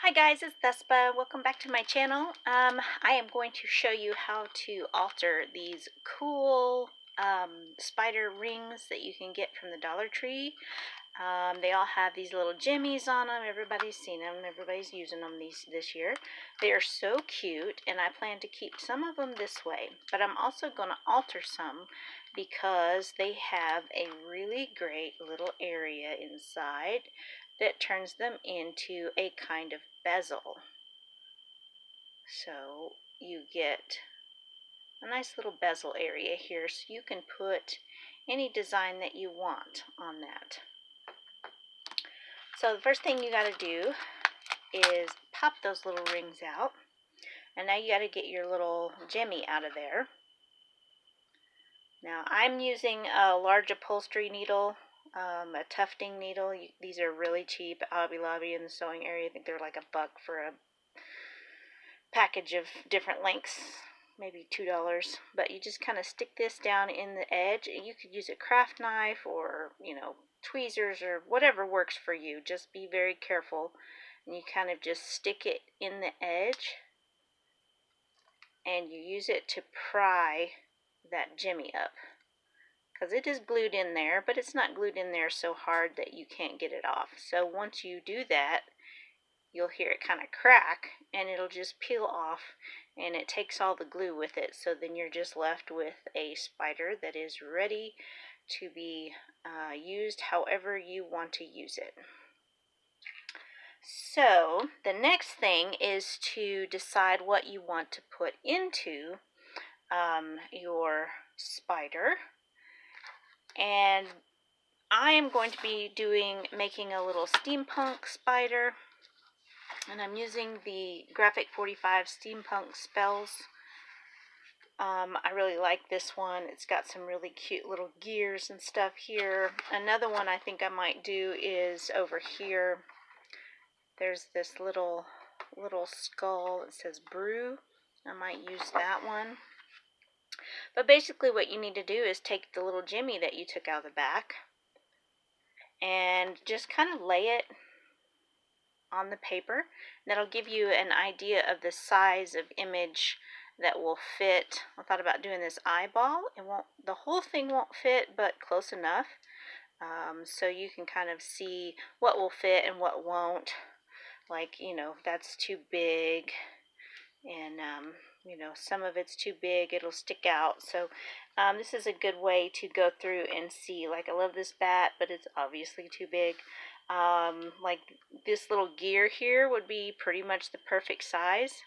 Hi guys, it's Vespa. Welcome back to my channel. I am going to show you how to alter these cool spider rings that you can get from the Dollar Tree. They all have these little jimmies on them. Everybody's seen them. Everybody's using them this year. They are so cute, and I plan to keep some of them this way. But I'm also going to alter some because they have a really great little area inside that turns them into a kind of bezel. So you get a nice little bezel area here, so you can put any design that you want on that. So the first thing you got to do is pop those little rings out. And now you got to get your little Gemmie out of there. Now I'm using a large upholstery needle, a tufting needle. These are really cheap at Hobby Lobby in the sewing area. I think they're like $1 for a package of different lengths, maybe $2. But you just kind of stick this down in the edge. You could use a craft knife or, tweezers or whatever works for you. Just be very careful. And you kind of just stick it in the edge. And you use it to pry that Gemmie up. Because it is glued in there, but it's not glued in there so hard that you can't get it off. So once you do that, you'll hear it kind of crack, and it'll just peel off, and it takes all the glue with it. So then you're just left with a spider that is ready to be used however you want to use it. So the next thing is to decide what you want to put into your spider. And I am going to be making a little steampunk spider. And I'm using the Graphic 45 Steampunk Spells. I really like this one. It's got some really cute little gears and stuff here. Another one I think I might do is over here. There's this little skull that says brew. I might use that one. But basically what you need to do is take the little Gemmie that you took out of the back and just kind of lay it on the paper. That'll give you an idea of the size of image that will fit. I thought about doing this eyeball. The whole thing won't fit, but close enough. So you can kind of see what will fit and what won't. Like, that's too big, and some of it's too big, it'll stick out. So this is a good way to go through and see. Like, I love this bat, but it's obviously too big. Like this little gear here would be pretty much the perfect size.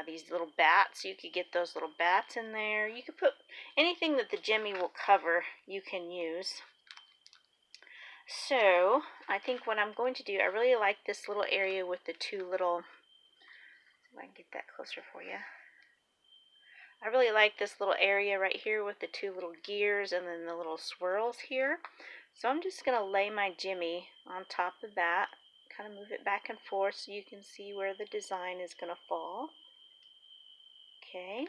These little bats, you could get those little bats in there. You could put anything that the Gemmie will cover, you can use. So I think what I'm going to do, I really like this little area with the two little, if I can get that closer for you. I really like this little area right here with the two little gears and then the little swirls here. So I'm just going to lay my Gemmie on top of that, kind of move it back and forth so you can see where the design is going to fall. Okay,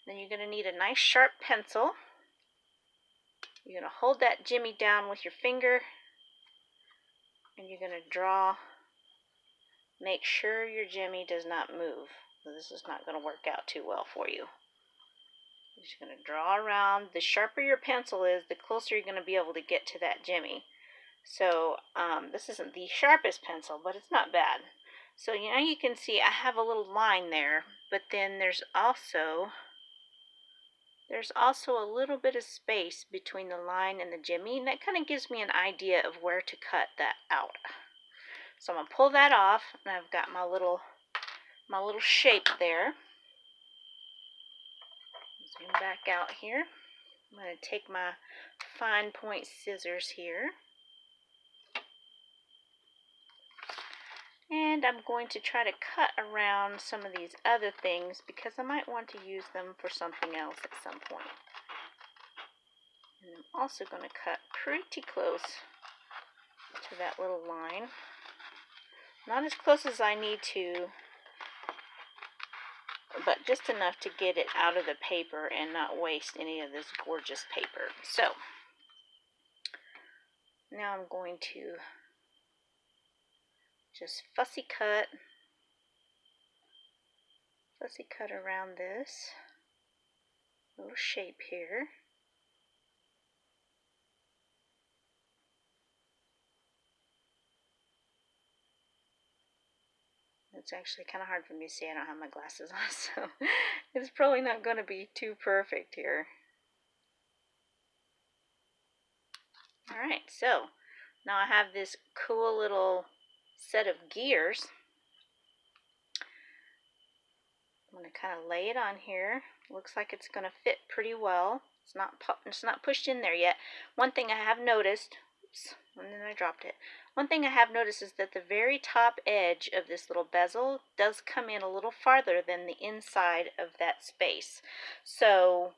then you're going to need a nice sharp pencil. You're going to hold that Gemmie down with your finger, and you're going to draw. Make sure your Gemmie does not move. This is not going to work out too well for you. You're just going to draw around. The sharper your pencil is, the closer you're going to be able to get to that Gemmie. So this isn't the sharpest pencil, but it's not bad. So now you can see I have a little line there, but then there's also a little bit of space between the line and the Gemmie, and that kind of gives me an idea of where to cut that out. So I'm going to pull that off, and I've got my little shape there. Zoom back out here. I'm going to take my fine point scissors here. And I'm going to try to cut around some of these other things because I might want to use them for something else at some point. And I'm also going to cut pretty close to that little line. Not as close as I need to, but just enough to get it out of the paper and not waste any of this gorgeous paper. So now I'm going to just fussy cut around this little shape here. It's actually kind of hard for me to see. I don't have my glasses on, so it's probably not going to be too perfect here. Alright, so now I have this cool little set of gears. I'm going to kind of lay it on here. Looks like it's going to fit pretty well. It's not pushed in there yet. One thing I have noticed, oops, and then I dropped it. One thing I have noticed is that the very top edge of this little bezel does come in a little farther than the inside of that space. So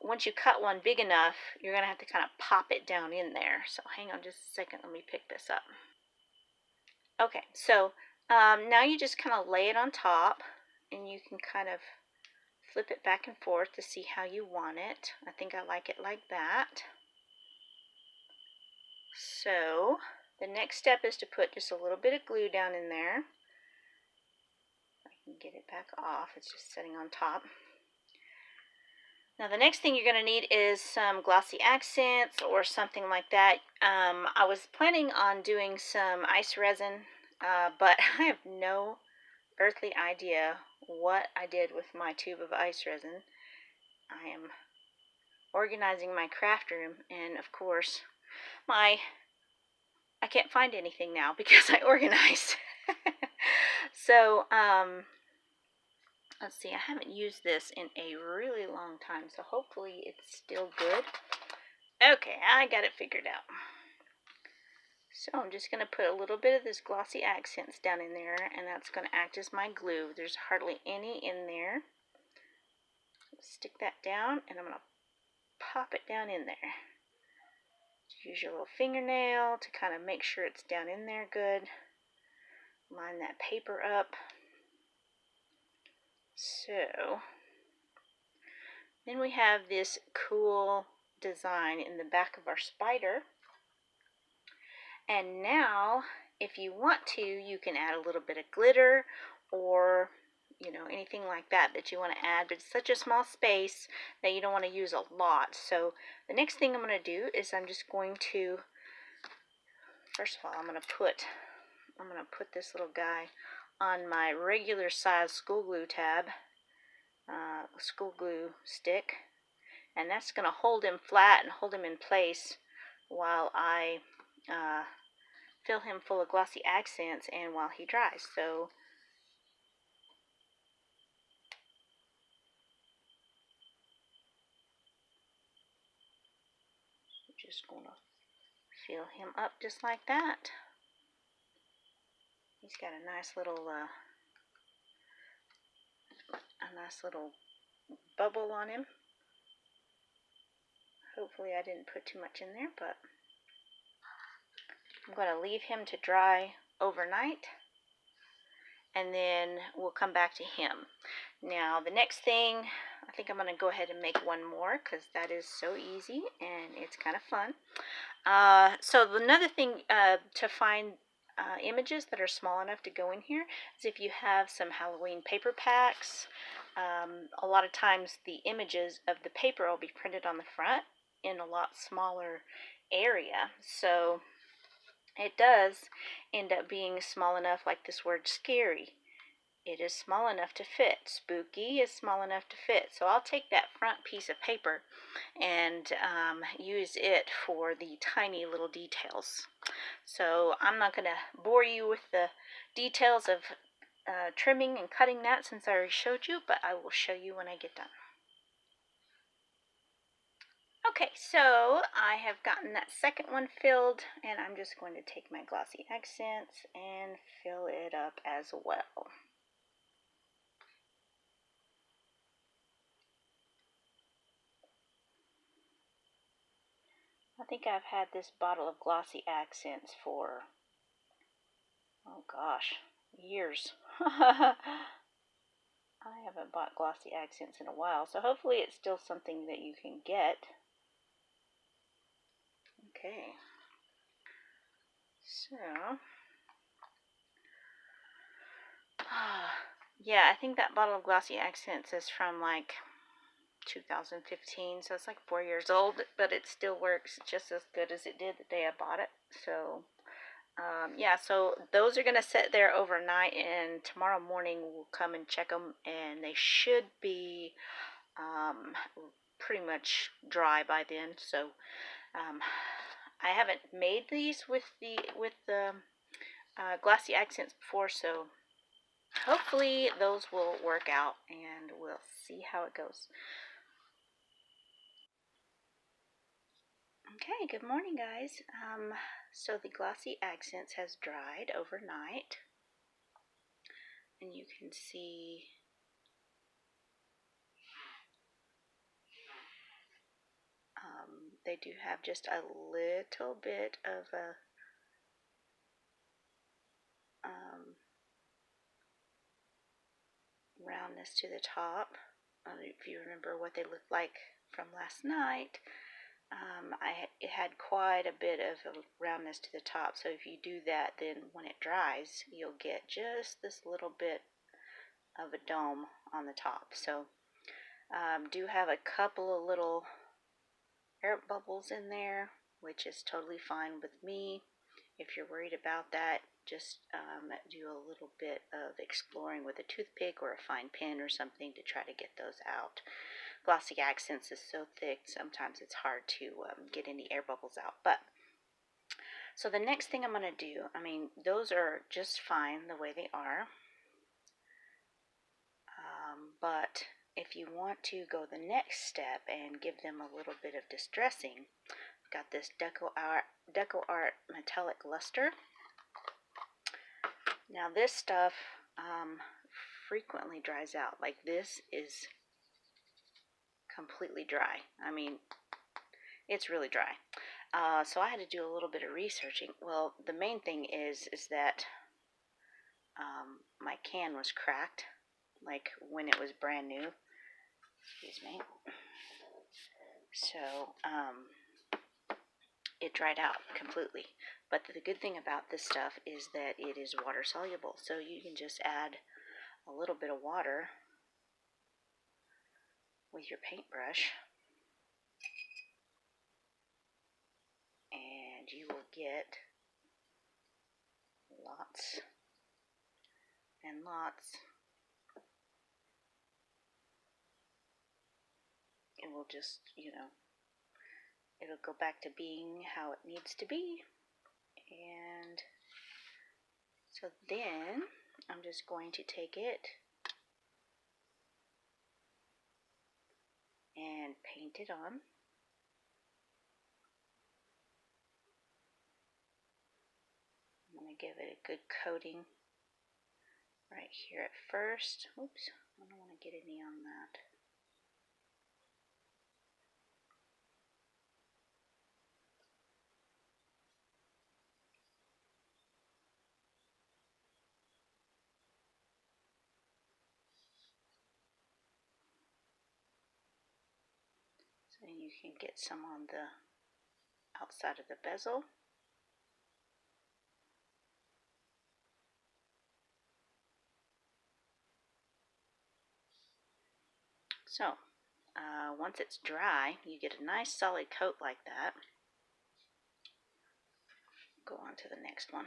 once you cut one big enough, you're going to have to kind of pop it down in there. So hang on just a second, let me pick this up. Okay, so now you just kind of lay it on top, and you can kind of flip it back and forth to see how you want it. I think I like it like that. So the next step is to put just a little bit of glue down in there. I can get it back off. It's just sitting on top. Now the next thing you're going to need is some glossy accents or something like that. I was planning on doing some ice resin, but I have no earthly idea what I did with my tube of ice resin. I am organizing my craft room, and of course I can't find anything now because I organized. So let's see, I haven't used this in a really long time, so hopefully it's still good. Okay, I got it figured out. So I'm just going to put a little bit of this glossy accents down in there, and that's going to act as my glue. There's hardly any in there. Stick that down, and I'm going to pop it down in there. Use your little fingernail to kind of make sure it's down in there good. Line that paper up. So then we have this cool design in the back of our spider. And now, if you want to, you can add a little bit of glitter or, you know, anything like that you want to add. But it's such a small space that you don't want to use a lot. So the next thing I'm going to do is I'm just going to, first of all, I'm going to put this little guy on my regular size school glue tab, school glue stick, and that's going to hold him flat and hold him in place while I fill him full of glossy accents and while he dries. So I'm just going to fill him up just like that. He's got a nice little bubble on him. Hopefully I didn't put too much in there, but I'm going to leave him to dry overnight, and then we'll come back to him. Now the next thing, I think I'm going to go ahead and make one more because that is so easy and it's kind of fun. So another thing to find images that are small enough to go in here is if you have some Halloween paper packs. A lot of times the images of the paper will be printed on the front in a lot smaller area. So it does end up being small enough, like this word scary. It is small enough to fit. Spooky is small enough to fit. So I'll take that front piece of paper and use it for the tiny little details. So I'm not going to bore you with the details of trimming and cutting that since I already showed you, but I will show you when I get done. Okay, so I have gotten that second one filled, and I'm just going to take my glossy accents and fill it up as well. I think I've had this bottle of glossy accents for, oh gosh, years. I haven't bought glossy accents in a while, so hopefully it's still something that you can get. Okay, so Yeah, I think that bottle of Glossy Accents is from like 2015, so it's like 4 years old, but it still works just as good as it did the day I bought it. So yeah, so those are going to sit there overnight, and tomorrow morning we'll come and check them, and they should be pretty much dry by then. So I haven't made these with the Glossy Accents before, so hopefully those will work out, and we'll see how it goes. Okay, good morning, guys. So the Glossy Accents has dried overnight, and you can see they do have just a little bit of a roundness to the top. If you remember what they looked like from last night, it had quite a bit of a roundness to the top. So if you do that, then when it dries, you'll get just this little bit of a dome on the top. So do have a couple of little air bubbles in there, which is totally fine with me. If you're worried about that, just do a little bit of exploring with a toothpick or a fine pen or something to try to get those out. Glossy Accents is so thick, sometimes it's hard to get any air bubbles out. But so the next thing I'm going to do, I mean, those are just fine the way they are. But if you want to go the next step and give them a little bit of distressing, I've got this Deco Art Metallic Luster. Now this stuff frequently dries out. Like this is completely dry. I mean, it's really dry. So I had to do a little bit of researching. Well, the main thing is that my can was cracked, like when it was brand new. Excuse me. So it dried out completely. But the good thing about this stuff is that it is water soluble. So you can just add a little bit of water with your paintbrush, and you will get lots and lots. It will just, it'll go back to being how it needs to be. And so then I'm just going to take it and paint it on. I'm going to give it a good coating right here at first. Oops, I don't want to get any on that. So you can get some on the outside of the bezel. So once it's dry, you get a nice solid coat like that. Go on to the next one.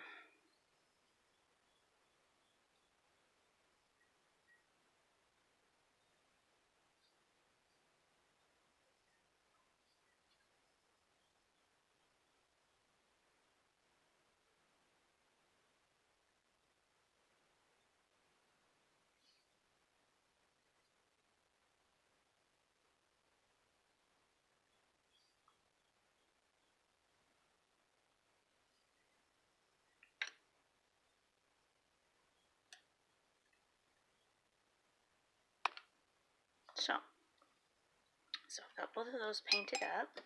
So I've got both of those painted up.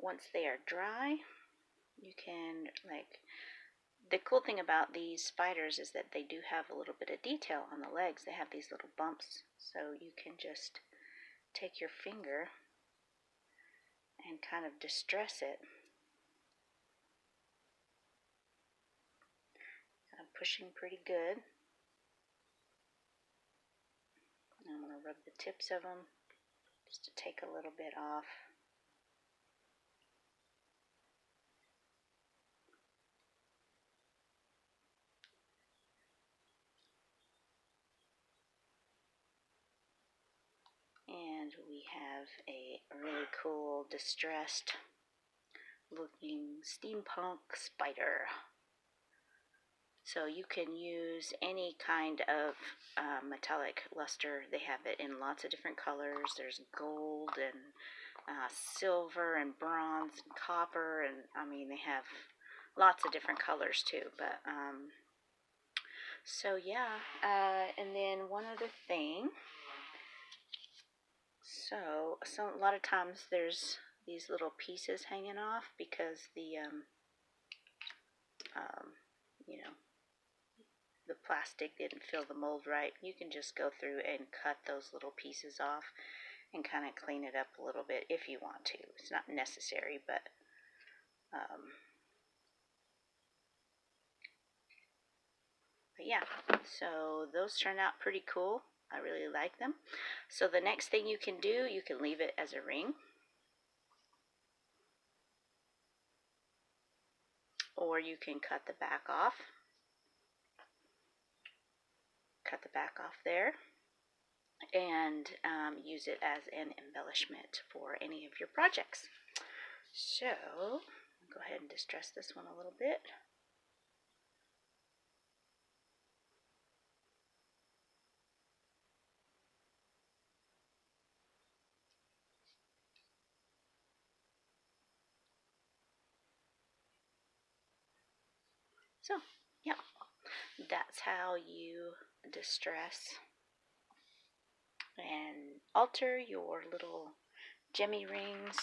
Once they are dry, you can, the cool thing about these spiders is that they do have a little bit of detail on the legs. They have these little bumps, so you can just take your finger and kind of distress it. pushing pretty good. I'm going to rub the tips of them just to take a little bit off. And we have a really cool distressed looking steampunk spider. So you can use any kind of metallic luster. They have it in lots of different colors. There's gold and silver and bronze and copper, and I mean they have lots of different colors too. But so yeah, and then one other thing. So a lot of times there's these little pieces hanging off because the you know, the plastic didn't fill the mold right. You can just go through and cut those little pieces off and kind of clean it up a little bit if you want to. It's not necessary, but yeah, so those turn out pretty cool. I really like them. So the next thing you can do, you can leave it as a ring, or you can cut the back off. Cut the back off there and use it as an embellishment for any of your projects. So I'll go ahead and distress this one a little bit. So yeah, that's how you distress and alter your little Gemmie rings.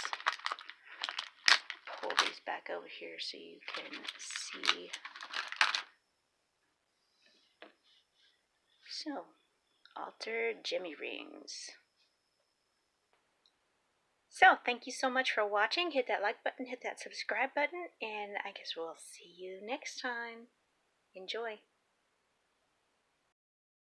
Pull these back over here so you can see. So, alter Gemmie rings. So, thank you so much for watching. Hit that like button, hit that subscribe button, and I guess we'll see you next time. Enjoy.